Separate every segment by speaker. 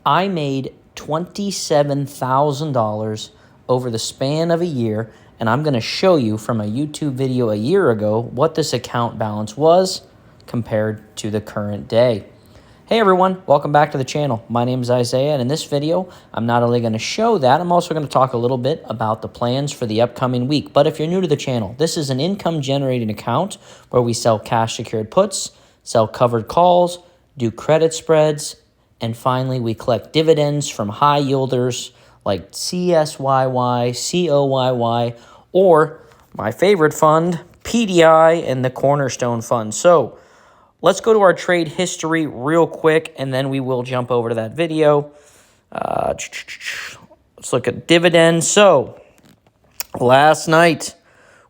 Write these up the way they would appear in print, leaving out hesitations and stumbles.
Speaker 1: I made $27,000 over the span of a year, and I'm going to show you from a YouTube video a year ago what this account balance was compared to the current day. Hey everyone, welcome back to the channel. My name is Isaiah, and in this video, I'm not only going to show that, I'm also going to talk a little bit about the plans for the upcoming week. But if you're new to the channel, this is an income generating account where we sell cash secured puts, sell covered calls, do credit spreads, and finally we collect dividends from high yielders like CSYY, COYY, or my favorite fund, PDI, and the Cornerstone Fund. So let's go to our trade history real quick, and then we will jump over to that video. Let's look at dividends. So last night,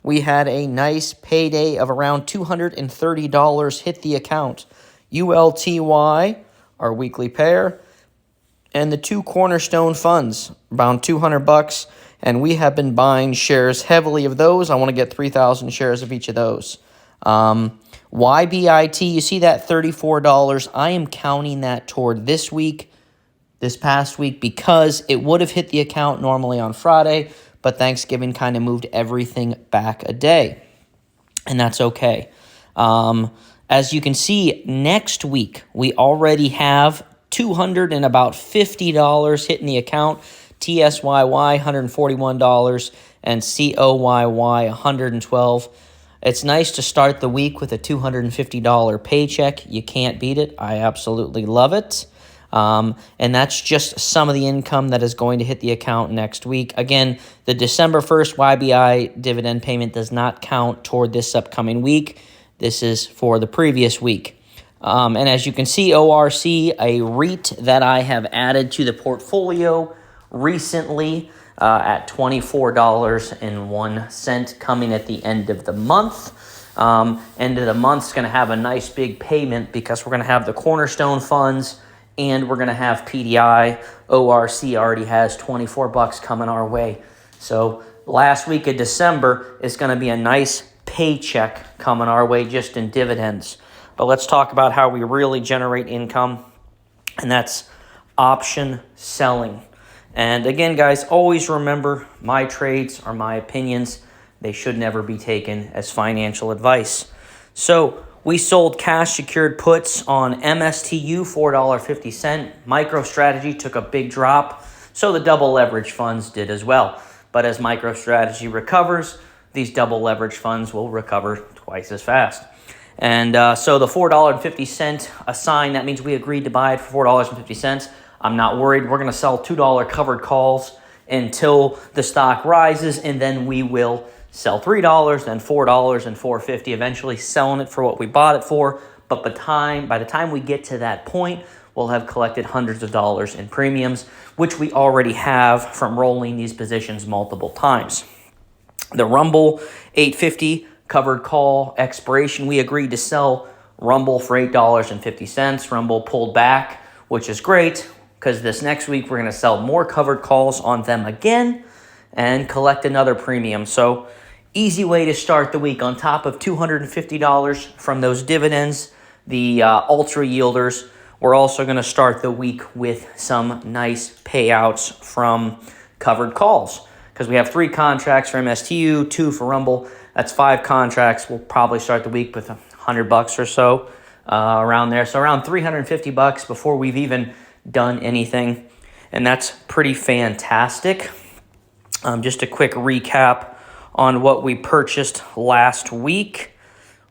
Speaker 1: we had a nice payday of around $230 hit the account. ULTY, our weekly pair, and the two Cornerstone funds, around $200, and we have been buying shares heavily of those. I want to get 3,000 shares of each of those. YBIT, you see that $34. I am counting that toward this past week, because it would have hit the account normally on Friday, but Thanksgiving kind of moved everything back a day, and that's okay. As you can see, next week, we already have $250 hitting the account, TSYY $141, and COYY $112. It's nice to start the week with a $250 paycheck. You can't beat it. I absolutely love it. And that's just some of the income that is going to hit the account next week. Again, the December 1st YBI dividend payment does not count toward this upcoming week. This is for the previous week. And as you can see, ORC, a REIT that I have added to the portfolio recently at $24.01 coming at the end of the month. End of the month is going to have a nice big payment because we're going to have the Cornerstone funds and we're going to have PDI. ORC already has $24 coming our way. So last week of December is going to be a nice paycheck coming our way just in dividends. But let's talk about how we really generate income, and that's option selling. And again, guys, always remember, my trades are my opinions. They should never be taken as financial advice. So we sold cash secured puts on MSTU, $4.50. MicroStrategy took a big drop, so the double leverage funds did as well. But as MicroStrategy recovers, these double leverage funds will recover twice as fast. And so the $4.50 assign, that means we agreed to buy it for $4.50. I'm not worried. We're going to sell $2 covered calls until the stock rises, and then we will sell $3, then $4, and $4.50, eventually selling it for what we bought it for. But by the time we get to that point, we'll have collected hundreds of dollars in premiums, which we already have from rolling these positions multiple times. The Rumble 850 covered call expiration, we agreed to sell Rumble for $8.50. Rumble pulled back, which is great, because this next week we're going to sell more covered calls on them again and collect another premium. So easy way to start the week. On top of $250 from those dividends, the ultra yielders, we're also going to start the week with some nice payouts from covered calls, because we have 3 contracts for MSTU, 2 for Rumble. That's 5 contracts. We'll probably start the week with $100 or so around there. So around $350 before we've even done anything. And that's pretty fantastic. Just a quick recap on what we purchased last week.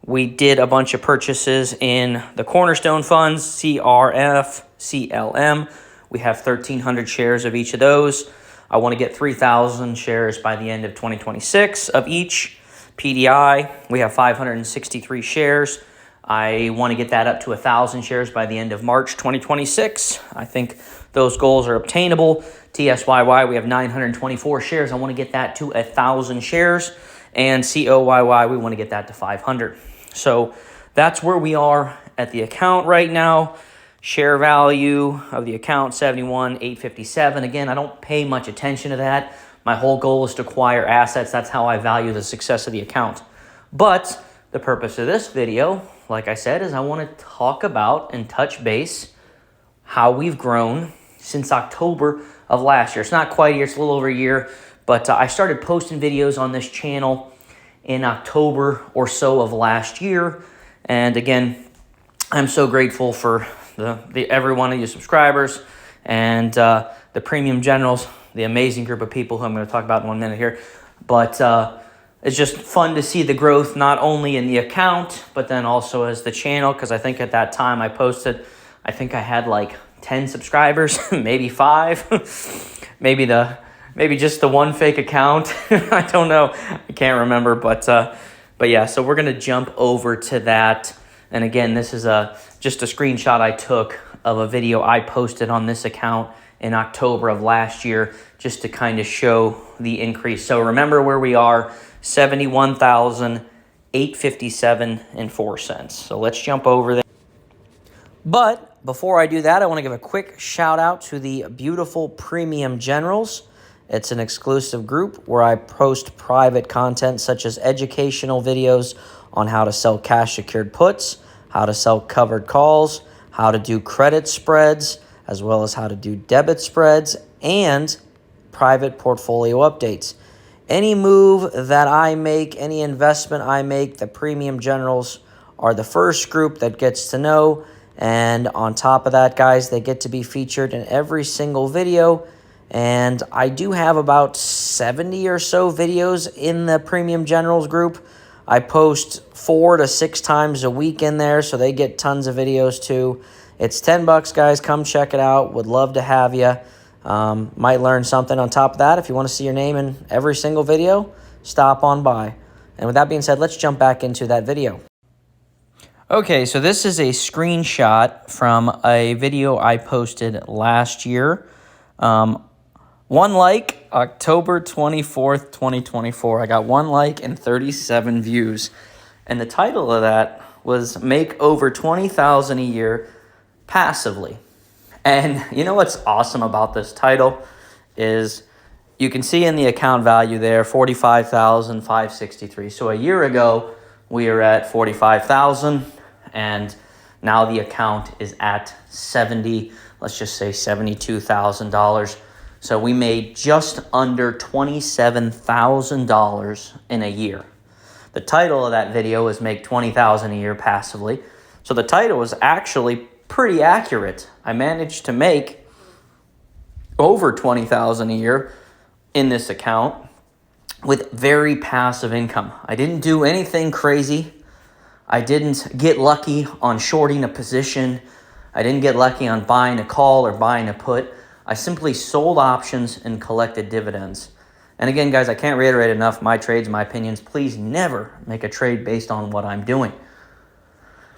Speaker 1: We did a bunch of purchases in the Cornerstone funds, CRF, CLM. We have 1,300 shares of each of those. I want to get 3,000 shares by the end of 2026 of each. PDI, we have 563 shares. I want to get that up to 1,000 shares by the end of March 2026. I think those goals are obtainable. TSYY, we have 924 shares. I want to get that to 1,000 shares. And COYY, we want to get that to 500. So that's where we are at the account right now. Share value of the account, 71,857. Again, I don't pay much attention to that. My whole goal is to acquire assets. That's how I value the success of the account. But the purpose of this video, like I said, is I want to talk about and touch base how we've grown since October of last year. It's not quite a year, it's a little over a year, but I started posting videos on this channel in October or so of last year. And again, I'm so grateful for every one of you subscribers and the Premium Generals, the amazing group of people who I'm going to talk about in 1 minute here. But it's just fun to see the growth, not only in the account, but then also as the channel, because I think at that time I posted, I think I had like 10 subscribers, maybe 5, maybe just the one fake account. I don't know. I can't remember, but yeah, so we're going to jump over to that. And again, this is just a screenshot I took of a video I posted on this account in October of last year, just to kind of show the increase. So remember where we are, $71,857.04. So let's jump over there. But before I do that, I want to give a quick shout out to the beautiful Premium Generals. It's an exclusive group where I post private content such as educational videos on how to sell cash secured puts, how to sell covered calls, how to do credit spreads, as well as how to do debit spreads, and private portfolio updates. Any move that I make, any investment I make, the Premium Generals are the first group that gets to know. And on top of that, guys, they get to be featured in every single video. And I do have about 70 or so videos in the Premium Generals group. I post 4 to 6 times a week in there, so they get tons of videos too. It's $10, guys. Come check it out. Would love to have you. Might learn something on top of that. If you want to see your name in every single video, stop on by. And with that being said, let's jump back into that video. Okay, so this is a screenshot from a video I posted last year. One like, October 24th, 2024. I got 1 like and 37 views. And the title of that was Make Over $20,000 a Year Passively. And you know what's awesome about this title is you can see in the account value there, $45,563. So a year ago, we were at $45,000, and now the account is at let's just say $72,000. So we made just under $27,000 in a year. The title of that video is Make $20,000 a Year Passively. So the title was actually pretty accurate. I managed to make over $20,000 a year in this account with very passive income. I didn't do anything crazy. I didn't get lucky on shorting a position. I didn't get lucky on buying a call or buying a put. I simply sold options and collected dividends. And again, guys, I can't reiterate enough my trades, my opinions. Please never make a trade based on what I'm doing.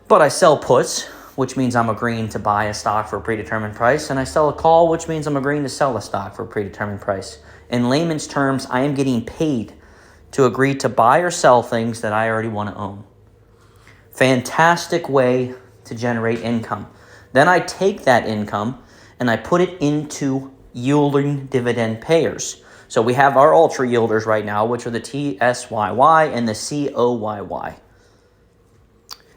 Speaker 1: But I sell puts, which means I'm agreeing to buy a stock for a predetermined price. And I sell a call, which means I'm agreeing to sell a stock for a predetermined price. In layman's terms, I am getting paid to agree to buy or sell things that I already want to own. Fantastic way to generate income. Then I take that income and I put it into yielding dividend payers. So we have our ultra yielders right now, which are the TSYY and the COYY.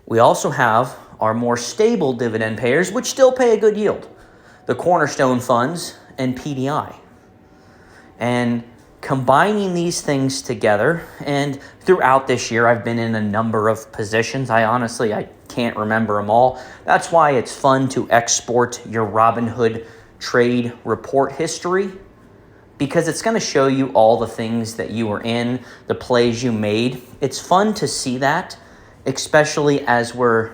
Speaker 1: We also have our more stable dividend payers, which still pay a good yield, the cornerstone funds and PDI. And combining these things together, and throughout this year, I've been in a number of positions. I can't remember them all. That's why it's fun to export your Robinhood trade report history, because it's going to show you all the things that you were in, the plays you made. It's fun to see that, especially as we're,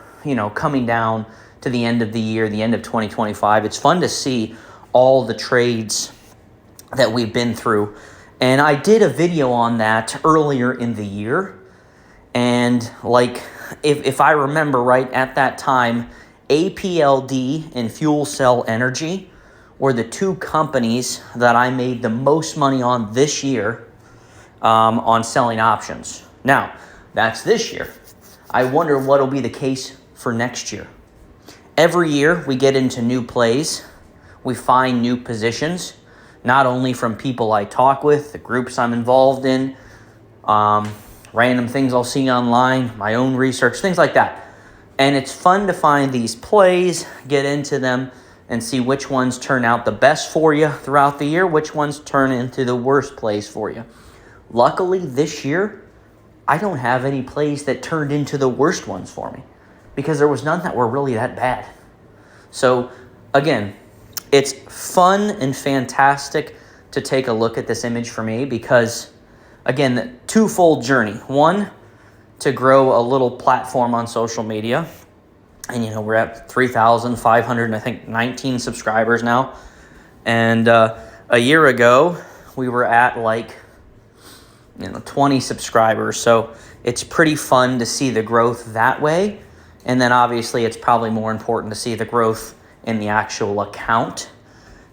Speaker 1: coming down to the end of the year, the end of 2025. It's fun to see all the trades that we've been through. And I did a video on that earlier in the year. And if I remember right, at that time, APLD and Fuel Cell Energy were the 2 companies that I made the most money on this year on selling options. Now, that's this year. I wonder what will be the case for next year. Every year we get into new plays. We find new positions, not only from people I talk with, the groups I'm involved in, random things I'll see online, my own research, things like that. And it's fun to find these plays, get into them, and see which ones turn out the best for you throughout the year, which ones turn into the worst plays for you. Luckily, this year, I don't have any plays that turned into the worst ones for me because there was none that were really that bad. So, again, it's fun and fantastic to take a look at this image for me because, again, the twofold journey. One, to grow a little platform on social media. And, we're at 3,519 subscribers now. And a year ago, we were at 20 subscribers. So it's pretty fun to see the growth that way. And then obviously it's probably more important to see the growth in the actual account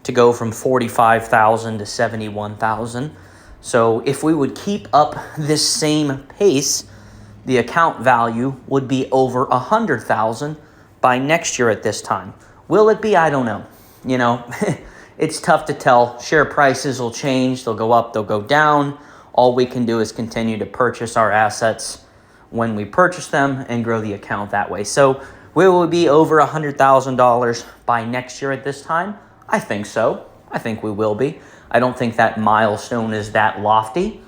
Speaker 1: to go from 45,000 to 71,000. So if we would keep up this same pace, the account value would be over 100,000 by next year at this time. Will it be? I don't know. It's tough to tell. Share prices will change. They'll go up, they'll go down. All we can do is continue to purchase our assets when we purchase them and grow the account that way. So will we be over $100,000 by next year at this time? I think so. I think we will be. I don't think that milestone is that lofty,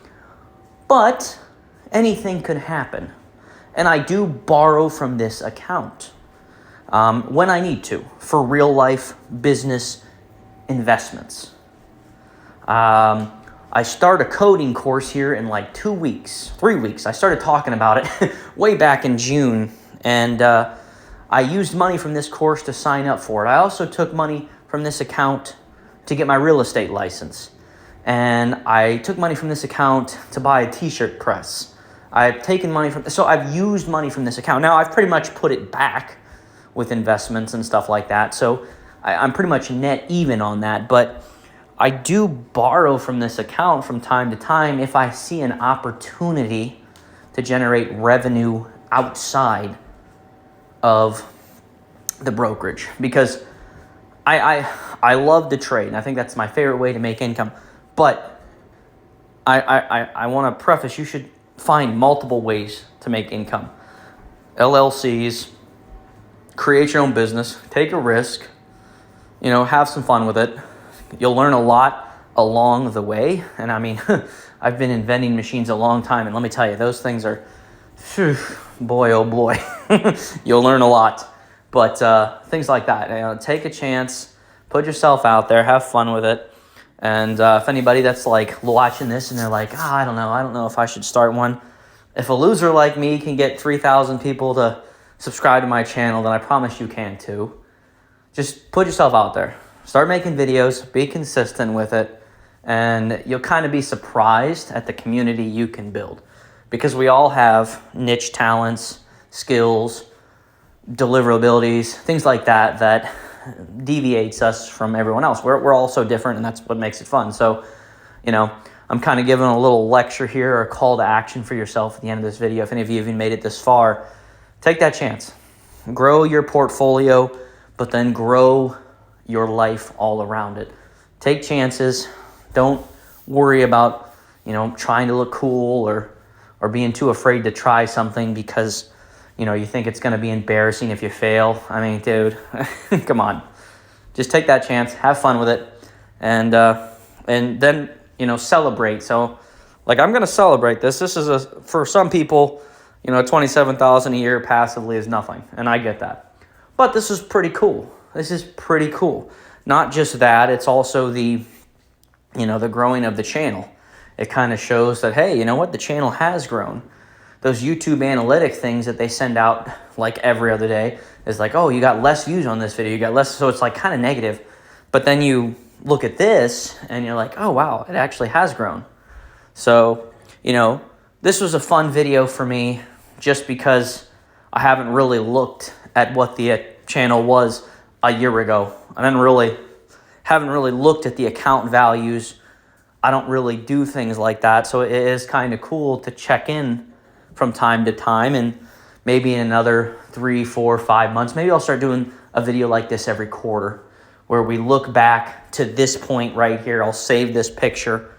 Speaker 1: but anything could happen. And I do borrow from this account when I need to for real life business investments. I start a coding course here in 2 weeks, 3 weeks. I started talking about it way back in June, and I used money from this course to sign up for it. I also took money from this account to get my real estate license, and I took money from this account to buy a t-shirt press. I've used money from this account. Now I've pretty much put it back with investments and stuff like that, so I'm pretty much net even on that, but I do borrow from this account from time to time if I see an opportunity to generate revenue outside of the brokerage, because I love to trade, and I think that's my favorite way to make income. But I want to preface, you should find multiple ways to make income. LLCs, create your own business, take a risk, have some fun with it. You'll learn a lot along the way. And I mean, I've been in vending machines a long time, and let me tell you, those things are, boy, oh boy, you'll learn a lot. But things like that, take a chance, put yourself out there, have fun with it. And if anybody that's watching this and they're like, I don't know if I should start one. If a loser like me can get 3,000 people to subscribe to my channel, then I promise you can too. Just put yourself out there. Start making videos, be consistent with it, and you'll kind of be surprised at the community you can build. Because we all have niche talents, skills, deliverabilities, things like that deviates us from everyone else. We're all so different, and that's what makes it fun. So, I'm kind of giving a little lecture here or a call to action for yourself at the end of this video. If any of you even made it this far, take that chance. Grow your portfolio, but then grow your life all around it. Take chances. Don't worry about, trying to look cool or being too afraid to try something because, you think it's going to be embarrassing if you fail. I mean, dude, come on. Just take that chance. Have fun with it. And then, celebrate. So, I'm going to celebrate this. This is for some people, $27,000 a year passively is nothing. And I get that. But this is pretty cool. This is pretty cool. Not just that, it's also the growing of the channel. It kind of shows that, hey, the channel has grown. Those YouTube analytic things that they send out every other day is oh, you got less views on this video, you got less, so it's kind of negative. But then you look at this and you're like, oh wow, it actually has grown. So, this was a fun video for me just because I haven't really looked at what the channel was a year ago. I haven't really looked at the account values. I don't really do things like that. So it is kind of cool to check in from time to time, and maybe in another 3, 4, 5 months, maybe I'll start doing a video like this every quarter where we look back to this point right here. I'll save this picture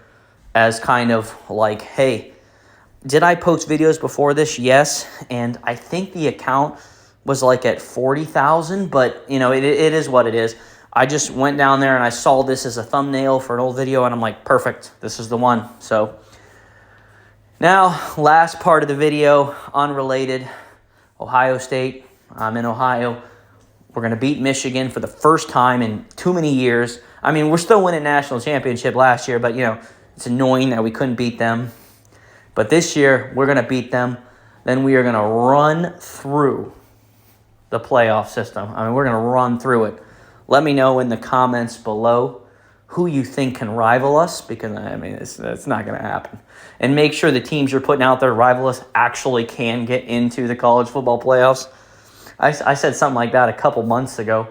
Speaker 1: as kind of hey, did I post videos before this? Yes. And I think the account was at 40,000, but it is what it is. I just went down there and I saw this as a thumbnail for an old video, and I'm like, perfect, this is the one. So now, last part of the video, unrelated, Ohio State. I'm in Ohio. We're going to beat Michigan for the first time in too many years. I mean, we're still winning national championship last year, but, it's annoying that we couldn't beat them. But this year, we're going to beat them. Then we are going to run through the playoff system. I mean, we're going to run through it. Let me know in the comments below who you think can rival us, because, I mean, it's not going to happen. And make sure the teams you're putting out there to rival us actually can get into the college football playoffs. I said something like that a couple months ago,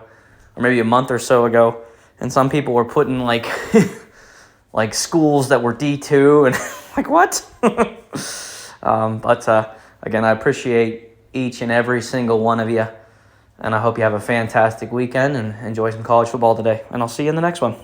Speaker 1: or maybe a month or so ago, and some people were putting, like, like schools that were D2, and like, what? But again, I appreciate each and every single one of you, and I hope you have a fantastic weekend and enjoy some college football today, and I'll see you in the next one.